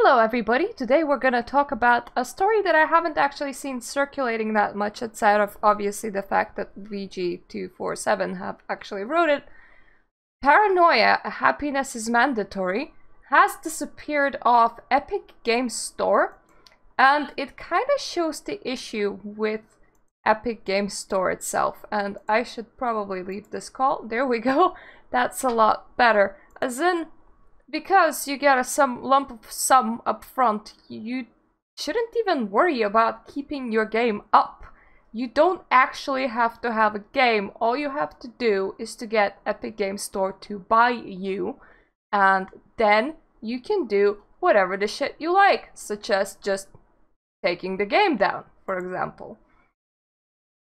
Hello everybody! Today we're gonna talk about a story that I haven't actually seen circulating that much outside of obviously the fact that VG247 have actually wrote it. Paranoia, Happiness is Mandatory, has disappeared off Epic Games Store, and it kinda shows the issue with Epic Games Store itself. And I should probably leave this call. There we go. That's a lot better. As in, because you get a lump of sum up front, you shouldn't even worry about keeping your game up. You don't actually have to have a game. All you have to do is to get Epic Games Store to buy you, and then you can do whatever the shit you like, such as just taking the game down, for example.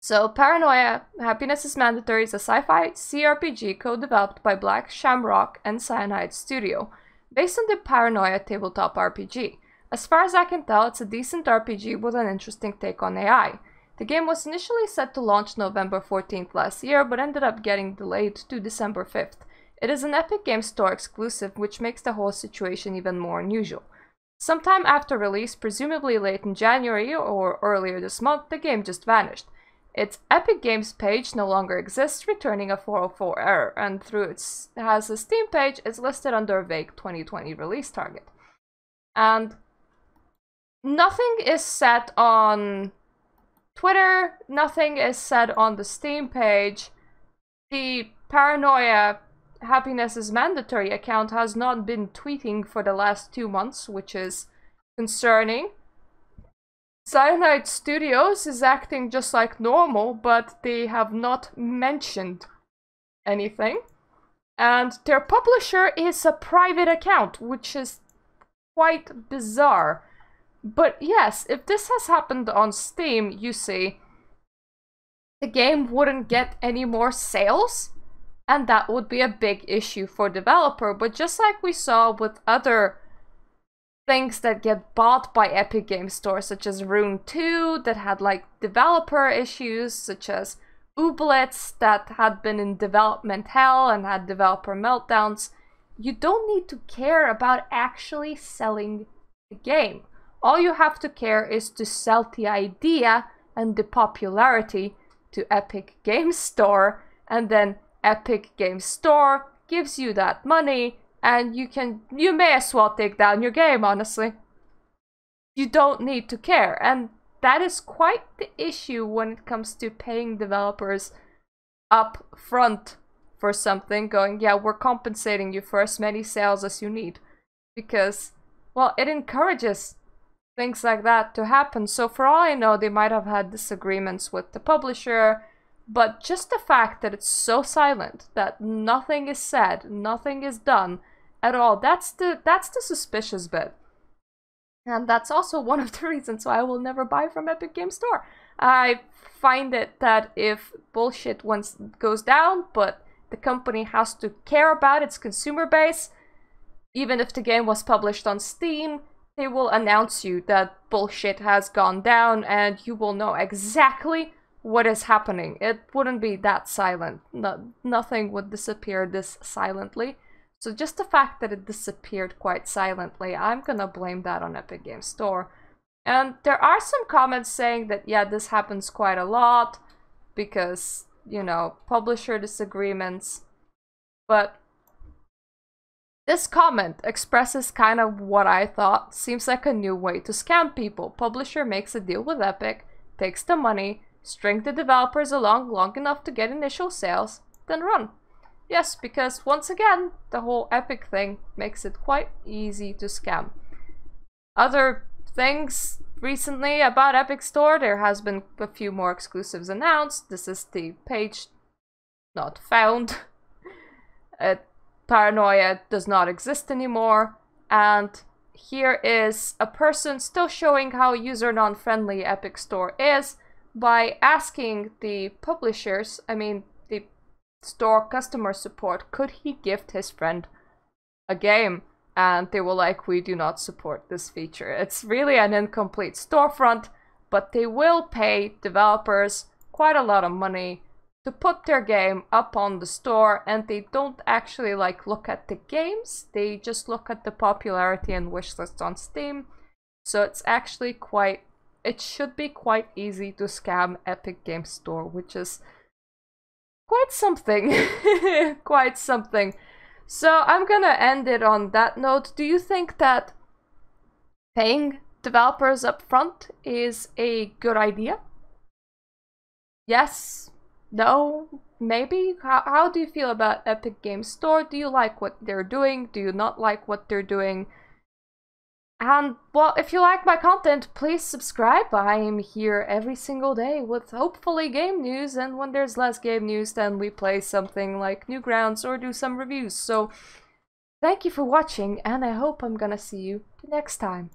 So, Paranoia, Happiness is Mandatory is a sci-fi CRPG co-developed by Black Shamrock and Cyanide Studio, based on the Paranoia tabletop RPG. As far as I can tell, it's a decent RPG with an interesting take on AI. The game was initially set to launch November 14th last year, but ended up getting delayed to December 5th. It is an Epic Games Store exclusive, which makes the whole situation even more unusual. Sometime after release, presumably late in January or earlier this month, the game just vanished. Its Epic Games page no longer exists, returning a 404 error, and through it has a Steam page, it's listed under a vague 2020 release target. And nothing is said on Twitter, nothing is said on the Steam page. The Paranoia Happiness is Mandatory account has not been tweeting for the last 2 months, which is concerning. Cyanide Studios is acting just like normal, but they have not mentioned anything. And their publisher is a private account, which is quite bizarre. But yes, if this has happened on Steam, you see, the game wouldn't get any more sales, and that would be a big issue for developer. But just like we saw with other things that get bought by Epic Games Store, such as Rune 2, that had like developer issues, such as Ooblets, that had been in development hell and had developer meltdowns. You don't need to care about actually selling the game. All you have to care is to sell the idea and the popularity to Epic Games Store, and then Epic Games Store gives you that money, and you may as well take down your game, honestly. You don't need to care, and that is quite the issue when it comes to paying developers up front for something, going, yeah, we're compensating you for as many sales as you need. Because, well, it encourages things like that to happen. So for all I know, they might have had disagreements with the publisher, but just the fact that it's so silent, that nothing is said, nothing is done at all, that's the suspicious bit. And that's also one of the reasons why I will never buy from Epic Games Store. I find it that if bullshit once goes down, but the company has to care about its consumer base, even if the game was published on Steam, they will announce you that bullshit has gone down, and you will know exactly what is happening. It wouldn't be that silent. Nothing would disappear this silently. So just the fact that it disappeared quite silently, I'm gonna blame that on Epic Games Store. And there are some comments saying that, yeah, this happens quite a lot because, you know, publisher disagreements. But this comment expresses kind of what I thought seems like a new way to scam people. Publisher makes a deal with Epic, takes the money, string the developers along long enough to get initial sales, then run. Yes, because once again, the whole Epic thing makes it quite easy to scam. Other things recently about Epic Store, there has been a few more exclusives announced. This is the page not found. Paranoia does not exist anymore. And here is a person still showing how user non-friendly Epic Store is by asking the publishers, I mean, the store customer support, could he gift his friend a game? And they were like, we do not support this feature. It's really an incomplete storefront, but they will pay developers quite a lot of money to put their game up on the store, and they don't actually like look at the games, they just look at the popularity and wish list on Steam. So it's actually it should be quite easy to scam Epic Games Store, which is quite something. Quite something. So I'm gonna end it on that note. Do you think that paying developers up front is a good idea? Yes? No? Maybe? How do you feel about Epic Games Store? Do you like what they're doing? Do you not like what they're doing? And, well, if you like my content, please subscribe. I am here every single day with hopefully game news, and when there's less game news, then we play something like Newgrounds or do some reviews. So, thank you for watching, and I hope I'm gonna see you the next time.